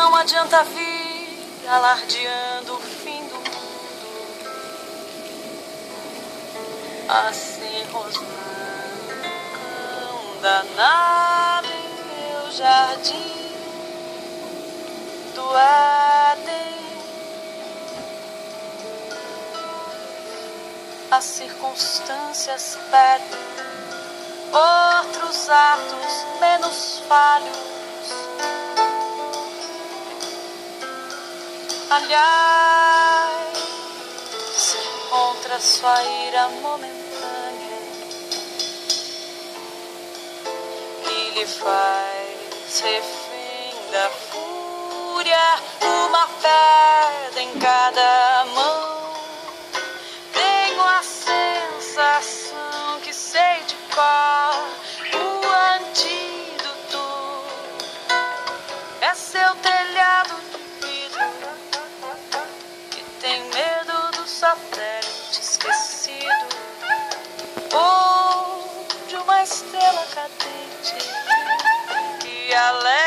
Não adianta vir alardeando o fim do mundo, assim rosnando danado em meu jardim do Éden. As circunstâncias pedem outros atos menos falhos. Aliás, contra sua ira momentânea, que lhe faz refém da fúria, uma pedra em cada mão. Tenho a sensação que sei de cor o antídoto. É seu telhado de vidro que tem medo do satélite esquecido, ou de uma estrela cadente que alerta